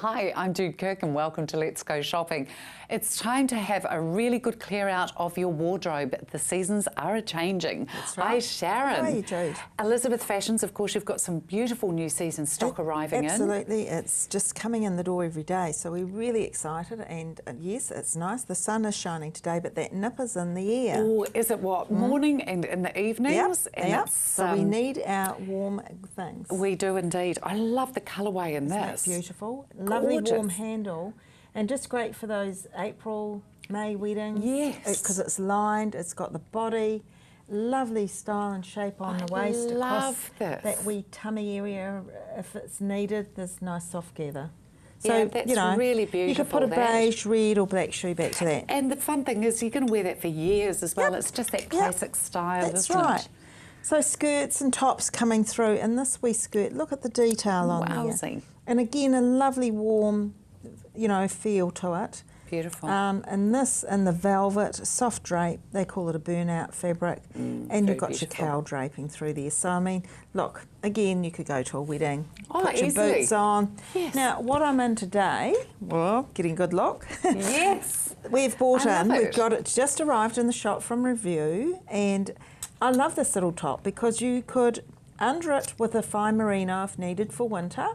Hi, I'm Jude Kirk and welcome to Let's Go Shopping. It's time to have a really good clear out of your wardrobe. The seasons are a-changing. That's right. Hi, Sharon. How are you, Jude? Elizabeth Fashions, of course, you've got some beautiful new season stock arriving in. Absolutely. It's just coming in the door every day, so we're really excited. And yes, it's nice. The sun is shining today, but that nip is in the air. Oh, is it what? Morning and in the evenings? Yep, And so we need our warm things. We do indeed. I love the colourway in Isn't this. that beautiful? Lovely Gorgeous. warm handle, and just great for those April, May weddings. Yes. Because it's lined, it's got the body, lovely style and shape on the waist. love across this. that wee tummy area, if it's needed, there's nice soft gather. Yeah, that's really beautiful. You could put a beige, red or black shoe back to that. And the fun thing is you can wear that for years as well. Yep. It's just that classic style, That's isn't right. it? So skirts and tops coming through, and this wee skirt, look at the detail on Wowsy. there. And again, a lovely warm, feel to it. Beautiful. And this and the velvet, soft drape, they call it a burnout fabric, and you've got beautiful. your cowl draping through there. So, I mean, look, again, you could go to a wedding, Oh, put your easily. boots on. Yes. Now, what I'm in today, well, getting good look. Yes. We've bought I in, love we've it. got it just arrived in the shop from Review, and I love this little top because you could under it with a fine merino if needed for winter,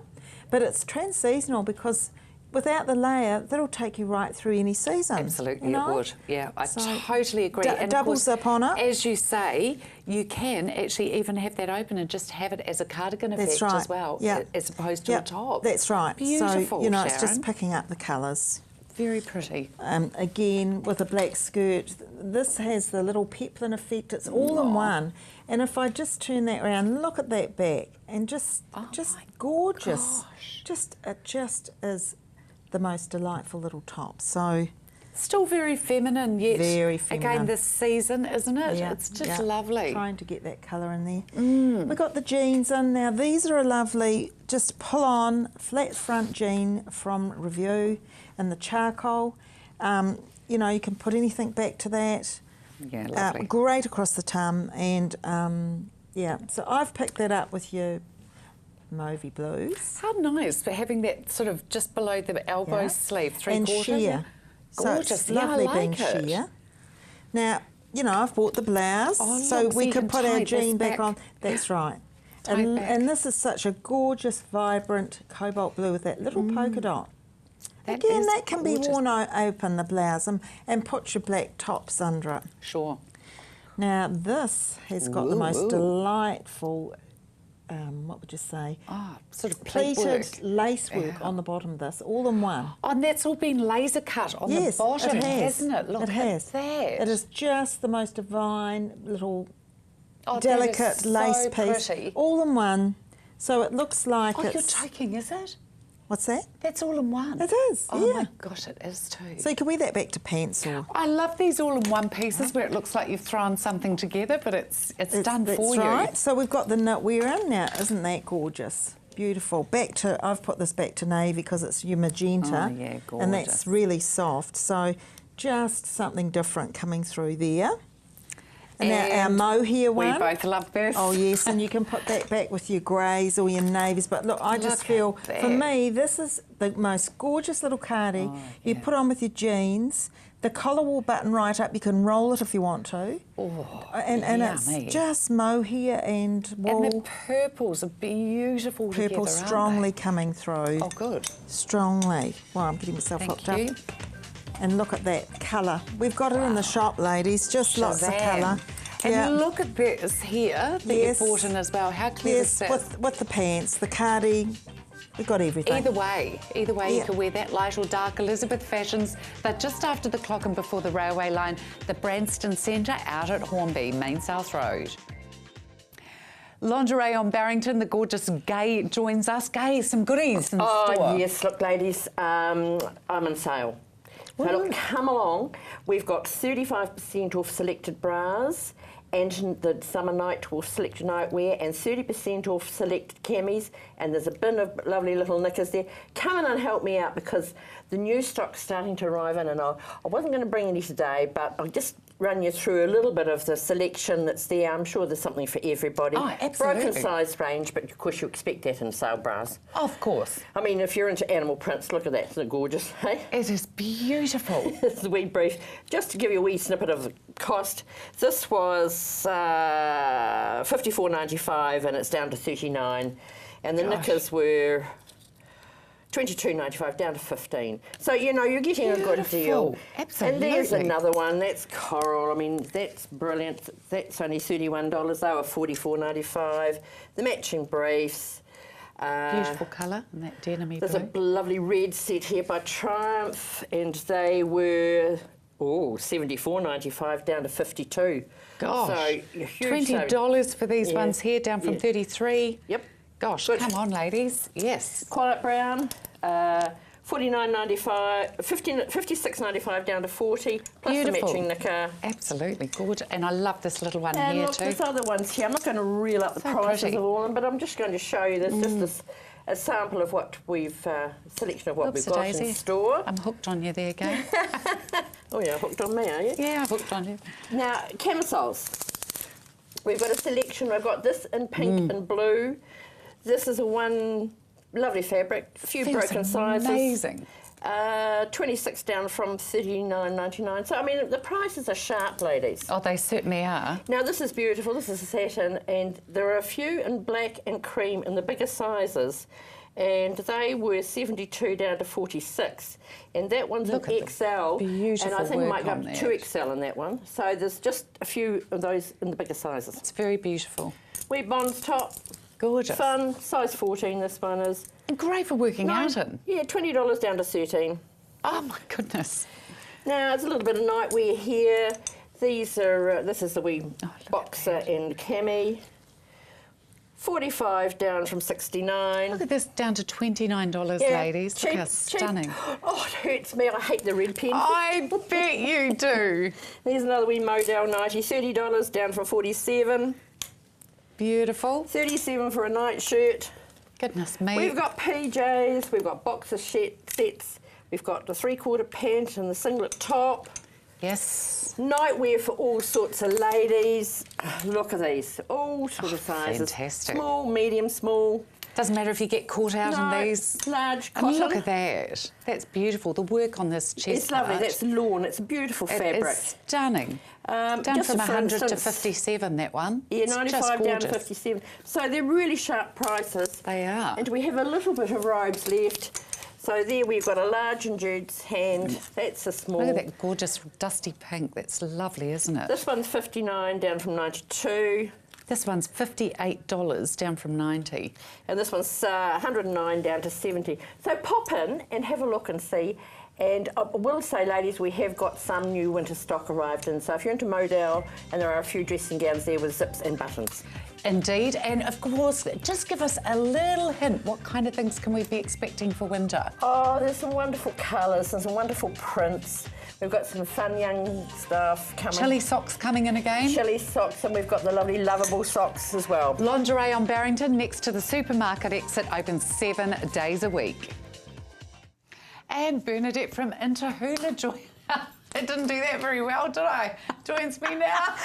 but it's trans-seasonal because without the layer, that'll take you right through any season. Absolutely, it would. Yeah, I So, totally agree. And of double course, zip on it. As you say, you can actually even have that open and just have it as a cardigan That's effect right. as well, Yeah. as opposed to a top. That's right. Beautiful, So, Sharon. it's just picking up the colours. Very pretty. Again, with a black skirt, this has the little peplin effect. It's all in one. And if I just turn that around, look at that back, and just my gorgeous. gosh. It just is the most delightful little top. So Still very feminine, yet Very again feminine. this season, isn't it? yeah, It's just yeah. lovely. Trying to get that colour in there. We've got the jeans in now. These are a lovely, just pull on flat front jean from Review in the charcoal. You can put anything back to that. Yeah, lovely. Great across the tum, and so I've picked that up with your mauvey blues. How nice, but having that sort of just below the elbow Yeah. sleeve, And three-quarter. sheer. Gorgeous. So it's Yeah, I lovely like being it. sheer. Now, I've bought the blouse, Oh, so look, so we you could can put our tie this jean back back. on. That's right. Tie it back. And this is such a gorgeous, vibrant cobalt blue with that little polka dot. That Again, is that can gorgeous. be worn open, the blouse, and put your black tops under it. Sure. Now, this has got the most Ooh. delightful, what would you say, Oh, sort of pleat pleated work. lace work on the bottom of this, all in one. Oh, and that's all been laser cut on Yes, the bottom, it has. hasn't it? Look it has. at that. It is just the most divine little Oh, that delicate is lace so piece, pretty. all in one. So it looks like Oh, you're it's... joking, is it? What's that? That's all in one. It is, Oh yeah. my gosh, it is too. So you can wear that back to pants or... I love these all-in-one pieces where it looks like you've thrown something together, but it's done That's for right. you. So we've got the knitwear in now. Isn't that gorgeous? Beautiful. I've put this back to navy because it's your magenta. Oh, yeah, and that's gorgeous. really soft. So just something different coming through there. And our mohair We one. both love this. Oh yes, and you can put that back with your greys or your navies. But look, I just Look feel, at for that. me, this is the most gorgeous little cardi. You yeah. put on with your jeans. The collar will button right up. You can roll it if you want to. Oh, And yummy. it's just mohair and wool. And the purples are beautiful Purple together, strongly aren't coming through. they? Oh, good. Strongly. Well, I'm getting myself hooked Thank you. up. And look at that colour. We've got it in the shop, ladies. Just lots of Shazam. colour. And look at this here that Yes. you've bought in as well. How clever is Yes, that? with the pants, the cardi. We've got everything. Either way, you Yeah. can wear that light or dark. Elizabeth Fashions, they're just after the clock and before the railway line, the Branston Centre out at Hornby, Main South Road. Lingerie on Barrington, the gorgeous Gay joins us. Gay, some goodies in store. Oh, yes, look, ladies, I'm in sale. So, look, come along. We've got 35% off selected bras and the summer night or selected nightwear, and 30% off selected camis, and there's a bin of lovely little knickers there. Come in and help me out because the new stock's starting to arrive in, and I wasn't going to bring any today, but I'll just run you through a little bit of the selection that's there. I'm sure there's something for everybody. Oh, absolutely. Broken size range, but of course you expect that in sale bras. Of course. I mean, if you're into animal prints, look at that. Isn't it gorgeous? Hey? It is beautiful. This is a wee brief. Just to give you a wee snippet of the cost, this was $54.95 and it's down to $39. And the knickers were $22.95 down to $15. So, you know, you're getting a good deal. Absolutely. And there's another one, that's coral. I mean, that's brilliant. That's only $31. They were $44.95. The matching briefs. Beautiful colour, and that denim-y There's a lovely red set here by Triumph, and they were $74.95 down to $52. Gosh, so a huge $20 for these ones here, down from $33. Yep. Gosh, Good. come on, ladies. Yes. Quiet brown, $49.95, $56.95 down to $40. Plus Beautiful. the matching knicker. Absolutely gorgeous. And I love this little one And here look, too. there's other ones here. I'm not going to reel up the So prices pretty. of all of them, but I'm just going to show you this, just this, a sample of what we've, selection of what we've got Oopsie-daisy. in store. I'm hooked on you there, again. Oh yeah, hooked on me, are you? Yeah, I'm hooked on you. Now, camisoles. We've got a selection. We've got this in pink and blue. This is a one lovely fabric, a few Feels broken sizes. amazing. 26 down from $39.99. So, I mean, the prices are sharp, ladies. Oh, they certainly are. Now, this is beautiful. This is a satin, and there are a few in black and cream in the bigger sizes. And they were 72 down to 46. And that one's Look an at XL. the beautiful and I think we work might go on up that. to 2XL in that one. So there's just a few of those in the bigger sizes. It's very beautiful. Wheat Bonds top. Gorgeous. Fun. Size 14 this one is. And great for working out in. Yeah, $20 down to 13. Oh, my goodness. Now, there's a little bit of nightwear here. These are, this is the wee look boxer and cami. 45 down from 69. Look at this, down to $29, Yeah, ladies. cheap, Look how cheap. stunning. Oh, it hurts me. I hate the red pen. I bet you do. There's another wee Model 90, $30 down from 47. Beautiful. 37 for a night shirt. Goodness me. We've got PJs, we've got boxer sets, we've got the 3/4 pant and the singlet top. Yes. Nightwear for all sorts of ladies. Look at these, all sorts of sizes. fantastic. Small, medium, small. Doesn't matter if you get caught out No, in these. large And cotton. look at that. That's beautiful. The work on this chest It's lovely, part, that's lawn, it's a beautiful it fabric. is stunning. Down just from for 100 to instance- 57, that one. Yeah, It's 95 just down to gorgeous. 57. So they're really sharp prices. They are. And we have a little bit of robes left. So there we've got a large in Jude's hand. That's a small. Look at that gorgeous dusty pink. That's lovely, isn't it? This one's 59 down from 92. This one's $58 down from 90. And this one's 109 down to 70. So pop in and have a look and see. And I will say, ladies, we have got some new winter stock arrived in. So if you're into Model, and there are a few dressing gowns there with zips and buttons. Indeed, and of course, just give us a little hint. What kind of things can we be expecting for winter? Oh, there's some wonderful colours and some wonderful prints. We've got some fun young stuff coming. Chilly socks coming in again. Chilly socks, and we've got the lovely lovable socks as well. Lingerie on Barrington, next to the supermarket exit, open 7 days a week. And Bernadette from Interhula joins. I didn't do that very well, did I? Joins me now.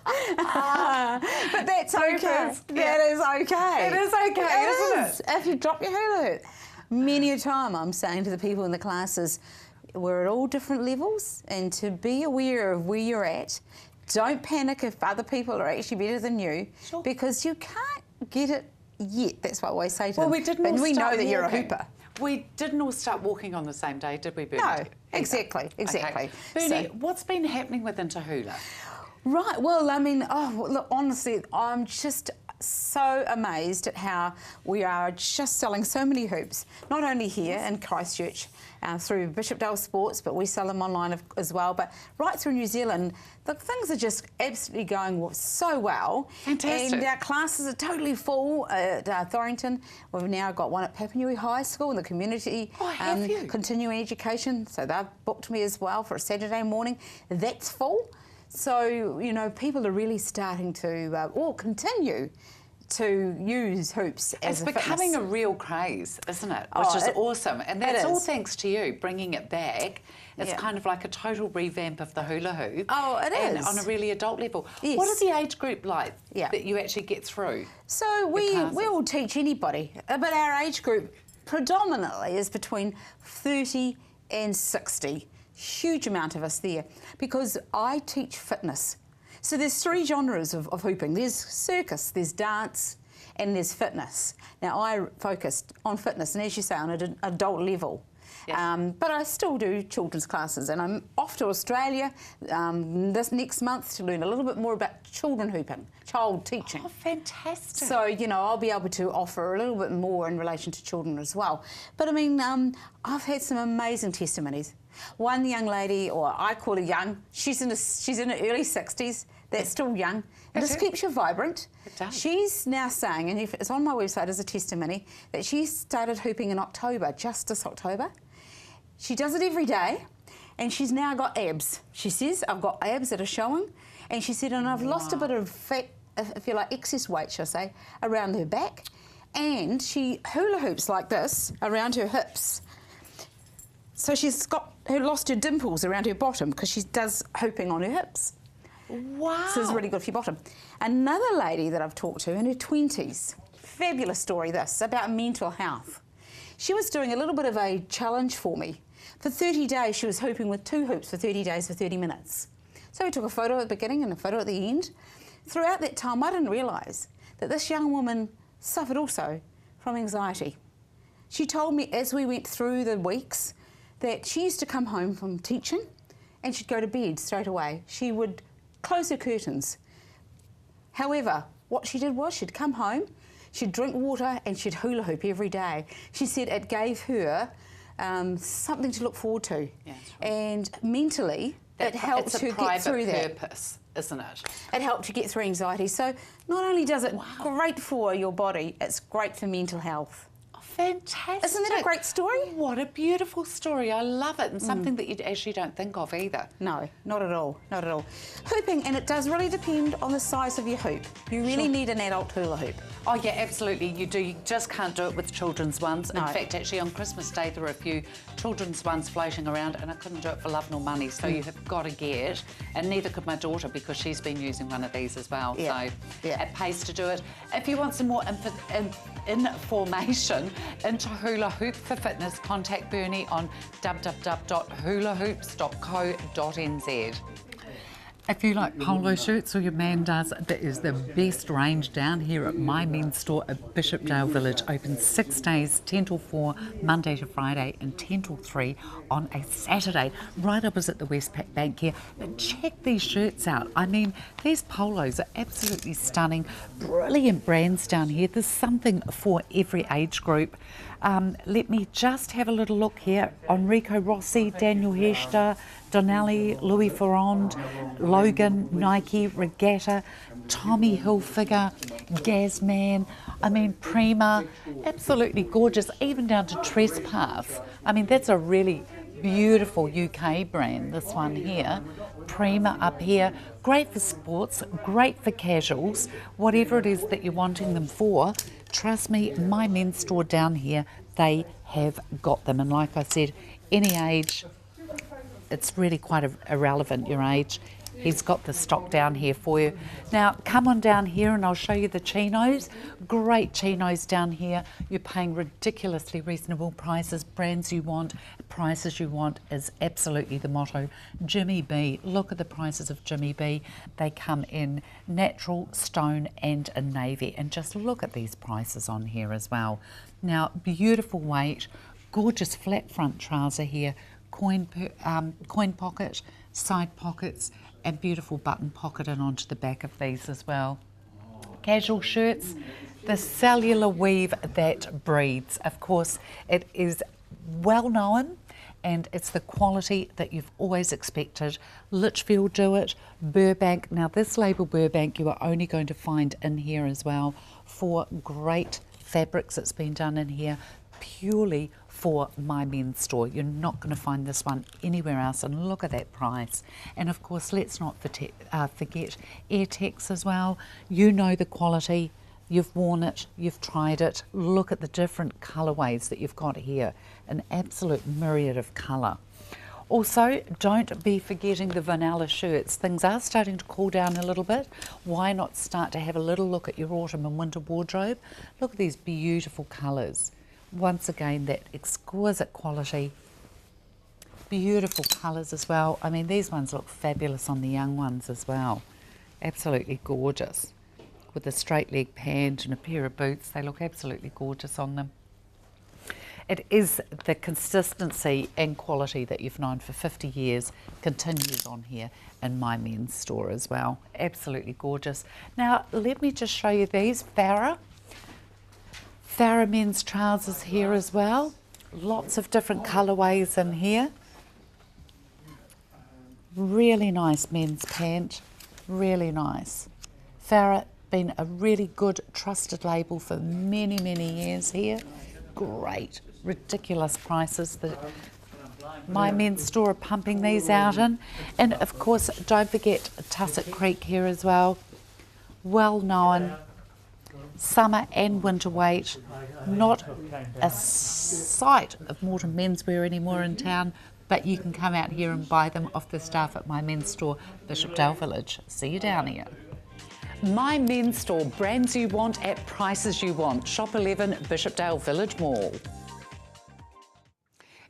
But that's okay. That is okay. It is okay, isn't it? If you drop your hula hoop. Many a time I'm saying to the people in the classes, we're at all different levels, and to be aware of where you're at. Don't panic if other people are actually better than you, Sure. because you can't get it yet. That's what I always say to Well, them. we didn't But all we start know that you're a walking. hooper. We didn't all start walking on the same day, did we, No, Bernadette? exactly. Okay. Bernie, So- what's been happening with Interhula? Right, well, I mean, look, honestly, I'm just so amazed at how we are just selling so many hoops, not only here in Christchurch through Bishopdale Sports, but we sell them online as well, but right through New Zealand. The things are just absolutely going so well. Fantastic. And our classes are totally full at Thorrington. We've now got one at Papanui High School in the community Oh, have you? continuing education, so they've booked me as well for a Saturday morning. That's full. So, you know, people are really starting to, or continue to use hoops as It's a becoming fitness. a real craze, isn't it? Which Oh, is awesome. And that's all is. thanks to you bringing it back. It's Yeah. kind of like a total revamp of the hula hoop. Oh, it and is. on a really adult level. Yes. What is the age group like Yeah. that you actually get through? So we classes? will teach anybody, but our age group predominantly is between 30 and 60. Huge amount of us there because I teach fitness. So there's three genres of hooping. There's circus, there's dance, and there's fitness. Now I focused on fitness, and as you say, on an adult level. Yes. But I still do children's classes, and I'm off to Australia this next month to learn a little bit more about children hooping, child teaching. Oh, fantastic. So, you know, I'll be able to offer a little bit more in relation to children as well. But I mean, I've had some amazing testimonies. One young lady, or I call her young, she's in her early 60s. That's still young. And this keeps you vibrant. It does. She's now saying, and it's on my website as a testimony, that she started hooping in October, just this October. She does it every day, and she's now got abs. She says, I've got abs that are showing. And she said, and I've lost a bit of fat, if you like, excess weight, shall I say, around her back. And she hula hoops like this around her hips. So she's lost her dimples around her bottom because she does hooping on her hips. Wow. So it's really good for your bottom. Another lady that I've talked to in her 20s, fabulous story this, about mental health. She was doing a little bit of a challenge for me. For 30 days, she was hooping with 2 hoops for 30 days for 30 minutes. So we took a photo at the beginning and a photo at the end. Throughout that time, I didn't realise that this young woman suffered also from anxiety. She told me as we went through the weeks that she used to come home from teaching and she'd go to bed straight away. She would close her curtains. However, what she did was she'd come home, she'd drink water and she'd hula hoop every day. She said it gave her something to look forward to. Yeah, that's right. And mentally, it helped her get through that. It's a private purpose, isn't it? It helped you get through anxiety. So not only does it great for your body, it's great for mental health. Fantastic. Isn't that a great story? What a beautiful story. I love it. And something that you actually don't think of either. No, not at all, not at all. Hooping, and it does really depend on the size of your hoop. You really need an adult hula hoop. Oh, yeah, absolutely. You do. You just can't do it with children's ones. No. In fact, actually, on Christmas Day, there were a few children's ones floating around, and I couldn't do it for love nor money. So you have got to get, and neither could my daughter because she's been using one of these as well. Yeah. So Yeah. it pays to do it. If you want some more information into hula hoop for fitness, contact Bernie on www.hulahoops.co.nz. If you like polo shirts, or your man does, there is the best range down here at My Men's Store at Bishopdale Village. Open 6 days, 10 till 4, Monday to Friday, and 10 till 3 on a Saturday, right opposite the Westpac Bank here. But check these shirts out. I mean, these polos are absolutely stunning. Brilliant brands down here. There's something for every age group. Let me just have a little look here. Enrico Rossi, Daniel Hester, Donnelly, Louis Ferrand, Logan, Nike, Regatta, Tommy Hilfiger, Gazman, I mean Prima, absolutely gorgeous, even down to Trespass. I mean, that's a really beautiful UK brand, this one here. Prima up here, great for sports, great for casuals, whatever it is that you're wanting them for. Trust me, My Men's Store down here, they have got them. And like I said, any age, it's really quite irrelevant, your age. He's got the stock down here for you. Now, come on down here and I'll show you the chinos. Great chinos down here. You're paying ridiculously reasonable prices. Brands you want, prices you want is absolutely the motto. Jimmy B, look at the prices of Jimmy B. They come in natural, stone and a navy. And just look at these prices on here as well. Now, beautiful weight, gorgeous flat front trouser here, coin pocket, side pockets, and beautiful button pocket and onto the back of these as well. Casual shirts, the cellular weave that breathes. Of course, it is well known and it's the quality that you've always expected. Litchfield do it, Burbank. Now this label Burbank you are only going to find in here as well for great fabrics that's been done in here purely for My Men's Store. You're not going to find this one anywhere else, and look at that price. And of course, let's not forget AirTex as well. You know the quality, You've worn it, you've tried it. Look at the different colourways that you've got here. An absolute myriad of colour. Also, don't be forgetting the vanilla shirts. Things are starting to cool down a little bit. Why not start to have a little look at your autumn and winter wardrobe? Look at these beautiful colours. Once again, that exquisite quality. Beautiful colours as well. I mean, these ones look fabulous on the young ones as well. Absolutely gorgeous. With a straight leg pant and a pair of boots, they look absolutely gorgeous on them. It is the consistency and quality that you've known for 50 years continues on here in my men's store as well. Absolutely gorgeous. Now, let me just show you these Farrah men's trousers here as well. Lots of different colourways in here. Really nice men's pant, really nice. Farrah, been a really good trusted label for many, many years here. Great, ridiculous prices that my men's store are pumping these out in. And of course, don't forget Tussock Creek here as well. Well known, summer and winter weight. Not a sight of Morton menswear anymore in town, but you can come out here and buy them off the staff at my men's store, Bishopdale Village. See you down here. My Men's Store, brands you want at prices you want. Shop 11 Bishopdale Village Mall.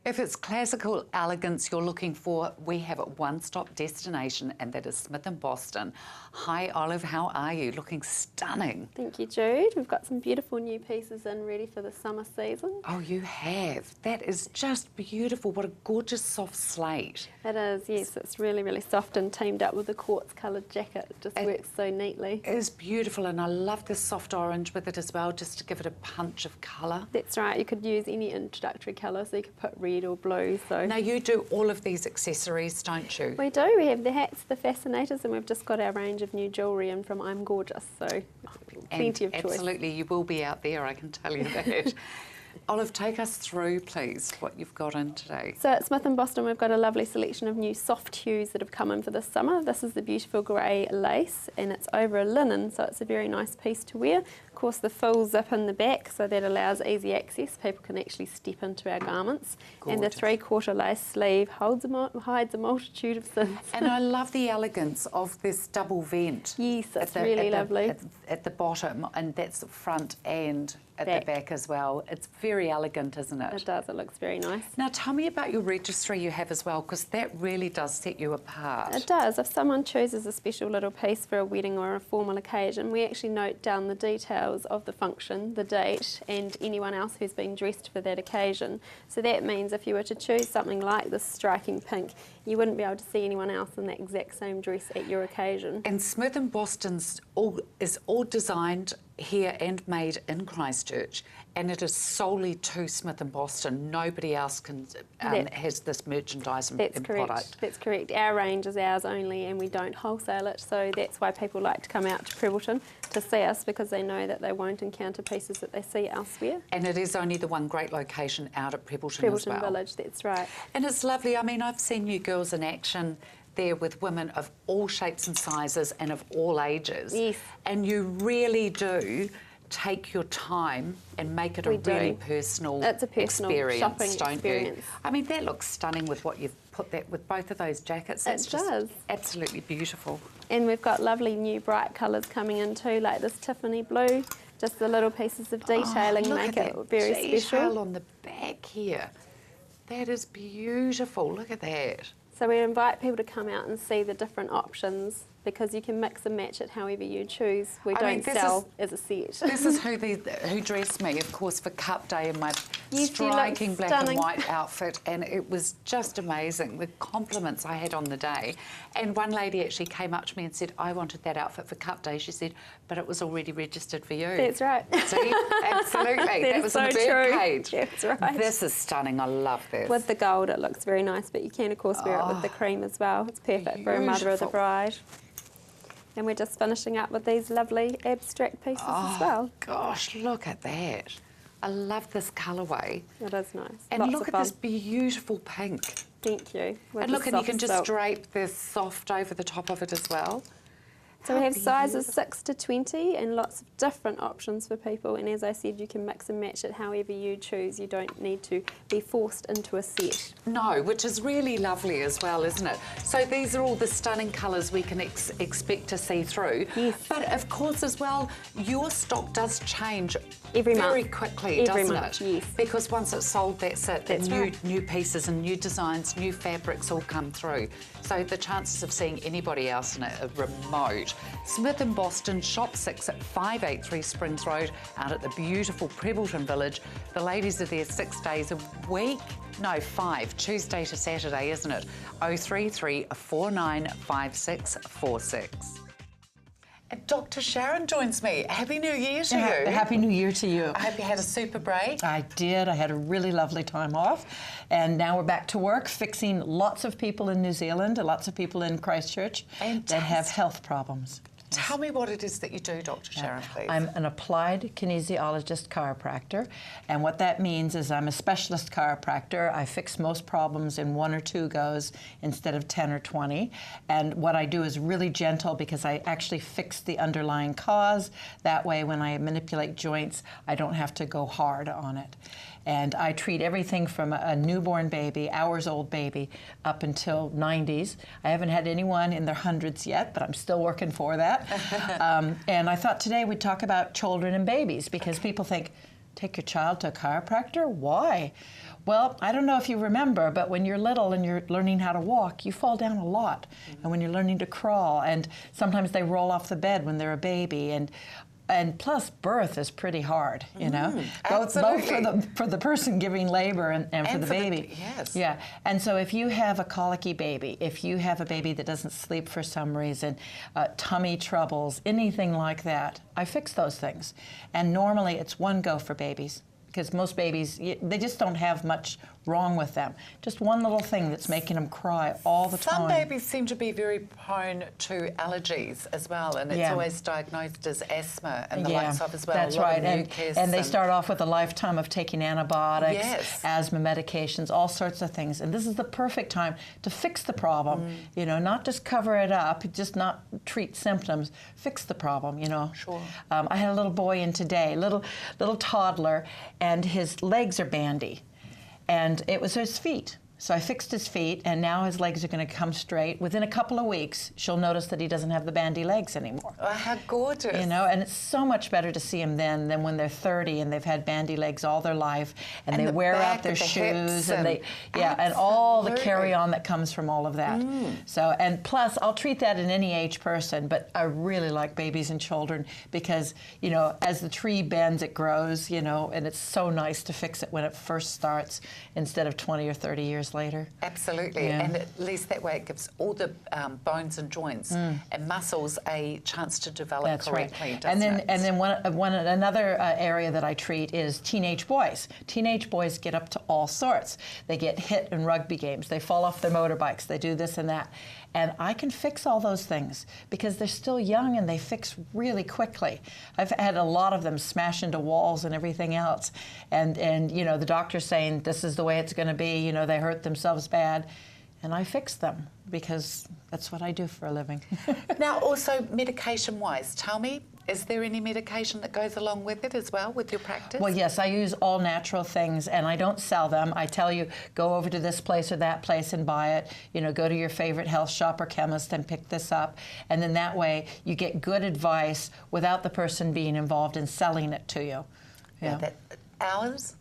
If it's classical elegance you're looking for, we have a one-stop destination, and that is Smith & Boston. Hi Olive, how are you? Looking stunning. Thank you, Jude. We've got some beautiful new pieces in ready for the summer season. Oh, you have. That is just beautiful. What a gorgeous soft slate. It is, yes. It's really, really soft and teamed up with the quartz-coloured jacket. It just works so neatly. It is beautiful, and I love the soft orange with it as well, just to give it a punch of colour. That's right. You could use any introductory colour, so you could put red or blue. So now you do all of these accessories, don't you? We do. We have the hats, the fascinators, and we've just got our range of new jewellery in from I'm Gorgeous. So plenty of choice. Absolutely, you will be out there, I can tell you that. Olive, take us through, please, what you've got in today. So at Smith & Boston, we've got a lovely selection of new soft hues that have come in for this summer. This is the beautiful grey lace, and it's over a linen, so it's a very nice piece to wear. Of course, the full zip in the back, so that allows easy access. People can actually step into our garments. Gorgeous. And the three-quarter lace sleeve hides a multitude of sins. And I love the elegance of this double vent. Yes, it's really lovely. At the bottom, and that's the front and at the back as well. It's very elegant, isn't it? It does. It looks very nice. Now tell me about your registry you have as well, because that really does set you apart. It does. If someone chooses a special little piece for a wedding or a formal occasion, we actually note down the details of the function, the date, and anyone else who's been dressed for that occasion. So that means if you were to choose something like this striking pink, you wouldn't be able to see anyone else in that exact same dress at your occasion. And Smith & Boston's is all designed here and made in Christchurch, and it is solely to Smith & Boston. Nobody else can has this merchandise and product. That's correct. Our range is ours only, and we don't wholesale it, so that's why people like to come out to Prebbleton to see us, because they know that they won't encounter pieces that they see elsewhere. And it is only the one great location out at Prebbleton as well. Prebbleton Village, that's right. And it's lovely. I mean, I've seen you girls in action there with women of all shapes and sizes and of all ages. Yes. And you really do take your time and make it a really personal experience, shopping don't experience. you? I mean, that looks stunning with what you've put that with both of those jackets. That's just absolutely beautiful. And we've got lovely new bright colours coming in too, like this Tiffany blue. Just the little pieces of detailing make it very special. Detail on the back here. That is beautiful. Look at that. So we invite people to come out and see the different options, because you can mix and match it however you choose. We don't sell as a set. This is who dressed me, of course, for Cup Day in my striking black and white outfit, and it was just amazing, the compliments I had on the day. And one lady actually came up to me and said, I wanted that outfit for Cup Day. She said, but it was already registered for you. That's right. See? Absolutely. That was so on the bird page. That's right. This is stunning. I love this. With the gold, it looks very nice, but you can, of course, wear it with the cream as well. It's perfect for a mother of the bride. And we're just finishing up with these lovely abstract pieces as well. Gosh, look at that. I love this colourway. It is nice. And look at this beautiful pink. Thank you. And look, and you can just drape this soft over the top of it as well. So we have sizes 6 to 20 and lots of different options for people. And as I said, you can mix and match it however you choose. You don't need to be forced into a set. No, which is really lovely as well, isn't it? So these are all the stunning colours we can expect to see through. Yes. But of course as well, your stock does change Every very month. quickly, Every doesn't month, it? yes. Because once it's sold, that's it. That's New pieces and new designs, new fabrics all come through. So the chances of seeing anybody else in it are remote. Smith & Boston, Shop 6 at 583 Springs Road, out at the beautiful Prebbleton Village. The ladies are there 6 days a week. No, 5, Tuesday to Saturday, isn't it? 033 495646. And Dr. Sharon joins me. Happy New Year to you. Happy New Year to you. I hope you had a super break. I did. I had a really lovely time off. And now we're back to work, fixing lots of people in New Zealand, lots of people in Christchurch that have health problems. Tell me what it is that you do, Dr. Sharon, please. I'm an applied kinesiologist chiropractor, and what that means is I'm a specialist chiropractor. I fix most problems in 1 or 2 goes instead of 10 or 20. And what I do is really gentle because I actually fix the underlying cause. That way, when I manipulate joints, I don't have to go hard on it. And I treat everything from a newborn baby, hours-old baby, up until 90s. I haven't had anyone in their hundreds yet, but I'm still working for that. And I thought today we'd talk about children and babies, because people think, take your child to a chiropractor? Why? Well, I don't know if you remember, but when you're little and you're learning how to walk, you fall down a lot. And when you're learning to crawl, and sometimes they roll off the bed when they're a baby, and plus, birth is pretty hard, you know, both for the person giving labor and for the baby. Yes. Yeah. And so if you have a colicky baby, if you have a baby that doesn't sleep for some reason, tummy troubles, anything like that, I fix those things. And normally it's one go for babies, because most babies, they just don't have much wrong with them. Just one little thing that's making them cry all the time. Some babies seem to be very prone to allergies as well, and it's always diagnosed as asthma and the likes of as well. That's right, and they start off with a lifetime of taking antibiotics, asthma medications, all sorts of things. And this is the perfect time to fix the problem, you know, not just cover it up, just not treat symptoms, fix the problem, you know. Sure. I had a little boy in today, little toddler, and his legs are bandy. And it was his feet. So I fixed his feet, and now his legs are going to come straight. Within a couple of weeks, she'll notice that he doesn't have the bandy legs anymore. Oh, how gorgeous. You know, and it's so much better to see him then than when they're 30 and they've had bandy legs all their life, and they wear out their shoes, and they, and all the carry-on that comes from all of that. So, and plus, I'll treat that in any age person, but I really like babies and children because, you know, as the tree bends, it grows, you know, and it's so nice to fix it when it first starts instead of 20 or 30 years later. Absolutely, and at least that way it gives all the bones and joints and muscles a chance to develop correctly. Right. And then another area that I treat is teenage boys. Teenage boys get up to all sorts. They get hit in rugby games. They fall off their motorbikes. They do this and that. And I can fix all those things because they're still young and they fix really quickly. I've had a lot of them smash into walls and everything else. And you know, the doctor's saying this is the way it's going to be. You know, they hurt themselves bad. And I fix them because that's what I do for a living. Now, also medication-wise, tell me, is there any medication that goes along with it as well, with your practice? Well, yes, I use all natural things, and I don't sell them. I tell you, go over to this place or that place and buy it. You know, go to your favorite health shop or chemist and pick this up. And then that way, you get good advice without the person being involved in selling it to you. Hours?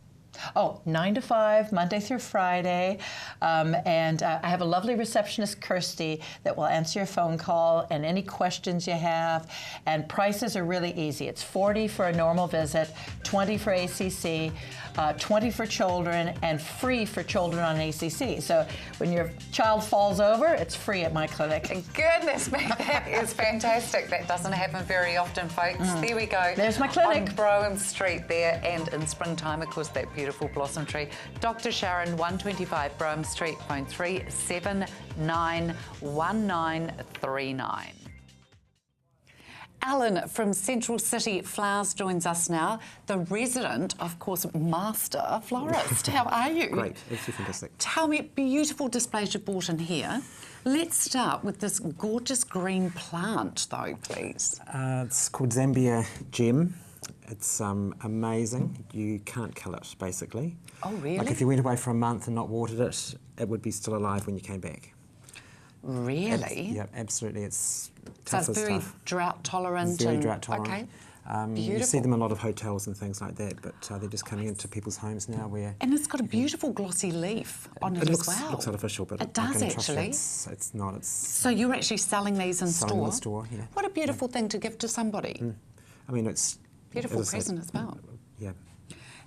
Oh, 9 to 5, Monday through Friday. And I have a lovely receptionist, Kirsty, that will answer your phone call and any questions you have. And prices are really easy. It's $40 for a normal visit, $20 for ACC, $20 for children, and free for children on ACC. So when your child falls over, it's free at my clinic. Goodness me, that is fantastic. That doesn't happen very often, folks. There we go. There's my clinic. On Brougham Street there, and in springtime, of course, that beautiful blossom tree. Dr. Sharon, 125 Brougham Street, phone 3791939. Alan from Central City Flowers joins us now, the resident, of course, master florist. How are you? Great, absolutely fantastic. Tell me, beautiful displays you've brought in here. Let's start with this gorgeous green plant, though, please. It's called Zambia Gem. It's amazing. You can't kill it, basically. Oh, really? Like if you went away for a month and not watered it, it would be still alive when you came back. Really? Yeah, absolutely. It's So tough it's as very tough. drought tolerant. Very and, drought tolerant. Okay. You Beautiful. see them in a lot of hotels and things like that, but they're just coming into people's homes now where... And it's got a beautiful glossy leaf on it, looks, as well. looks artificial, but it does like in actually. It's not. It's So you're actually selling these in selling store? in the store, yeah. What a beautiful thing to give to somebody. I mean, it's... Beautiful as I say, present as well. Yeah.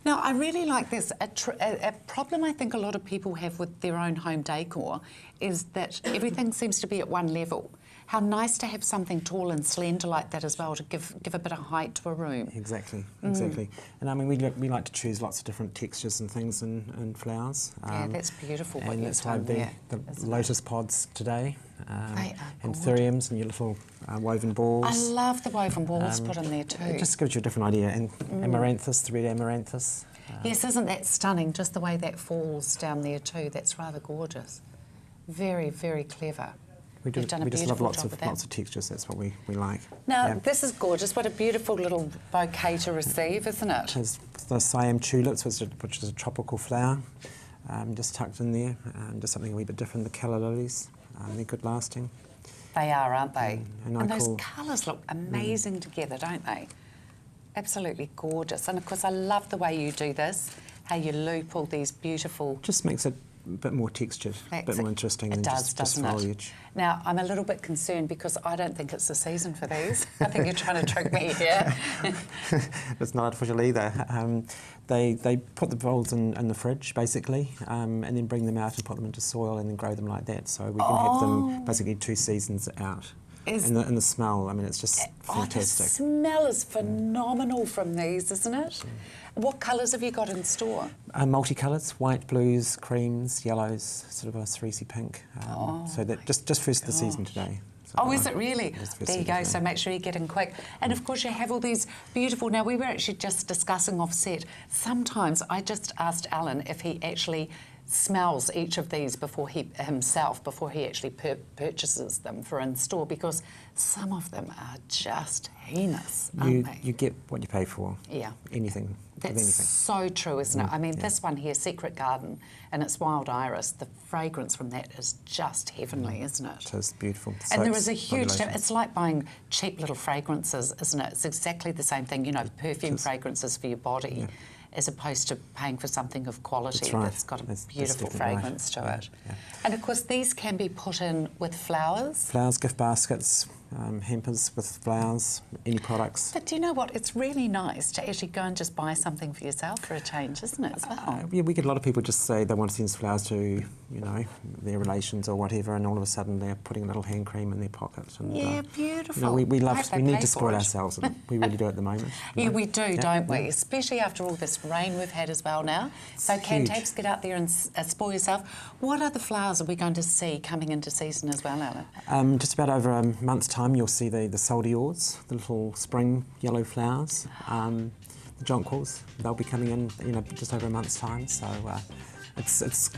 Now, I really like this. A problem I think a lot of people have with their own home decor is that everything seems to be at one level. How nice to have something tall and slender like that as well to give a bit of height to a room. Exactly, exactly. And I mean, we like to choose lots of different textures and things in flowers. Yeah, that's beautiful what And you've that's why done the there, lotus pods today, They are and gorgeous. theriums and your little woven balls. I love the woven balls put in there too. It just gives you a different idea. And amaranthus, the red amaranthus. Yes, isn't that stunning? Just the way that falls down there too. That's rather gorgeous. Very, very clever. You've done a We just love beautiful lots job with that. lots of textures. That's what we like. Now, Yeah. this is gorgeous. What a beautiful little bouquet to receive, isn't it? There's the Siam tulips, which is a tropical flower, just tucked in there. Just something a wee bit different. The calla lilies, they're good lasting. They are, aren't they? And And I those call- colours look amazing together, don't they? Absolutely gorgeous. And of course, I love the way you do this, how you loop all these beautiful... Just makes it a bit more textured, a bit more interesting than just foliage. Now, I'm a little bit concerned because I don't think it's the season for these. I think you're trying to trick me here. It's not artificial either. They put the bulbs in the fridge, basically, and then bring them out and put them into soil and then grow them like that. So we can have them basically 2 seasons out. And the smell, I mean, it's just fantastic. The smell is phenomenal from these, isn't it? What colours have you got in store? Multicolours, white, blues, creams, yellows, sort of a cerise pink. So that just first of the season today. So Oh, is it really? It's first There you of go, the so season. make sure you get in quick. And of course you have all these beautiful... Now, we were actually just discussing off set. Sometimes I just asked Alan if he actually smells each of these before he actually purchases them for in-store, because some of them are just heinous, aren't they? You get what you pay for. Yeah. Anything. With That's anything. so true, isn't it? I mean, this one here, Secret Garden, and it's wild iris. The fragrance from that is just heavenly, isn't it? It is beautiful. And there Soaps, is a huge... formulation. It's like buying cheap little fragrances, isn't it? It's exactly the same thing, you know, perfume fragrances for your body, as opposed to paying for something of quality That's right. that's got a That's beautiful definitely right. fragrance to Yeah, it. yeah. And of course, these can be put in with flowers. Flowers, gift baskets, hampers with flowers, any products. But do you know what? It's really nice to actually go and just buy something for yourself for a change, isn't it, as well? Yeah, we get a lot of people just say they want to send flowers to, you know, their relations or whatever, and all of a sudden they're putting a little hand cream in their pocket. And, Yeah, beautiful. You know, we I hope they need pay to for spoil it. ourselves, and we really do at the moment. you Yeah, know. we do, Yeah, don't we? yeah. Especially after all this rain we've had as well now. So huge. Cantabes, get out there and spoil yourself. What other flowers are we going to see coming into season as well, Alan? Just about over a month's time, you'll see the soldiors, the little spring yellow flowers, the jonquils. They'll be coming in, you know, just over a month's time. So it's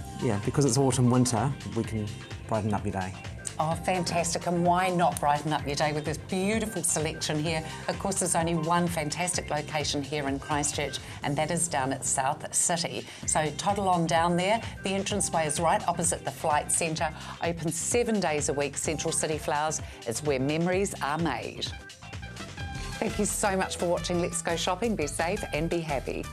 because it's autumn winter, we can brighten up your day. Oh, fantastic. And why not brighten up your day with this beautiful selection here? Of course, there's only one fantastic location here in Christchurch, and that is down at South City. So toddle on down there. The entranceway is right opposite the Flight Centre. Open 7 days a week. Central City Flowers is where memories are made. Thank you so much for watching Let's Go Shopping. Be safe and be happy.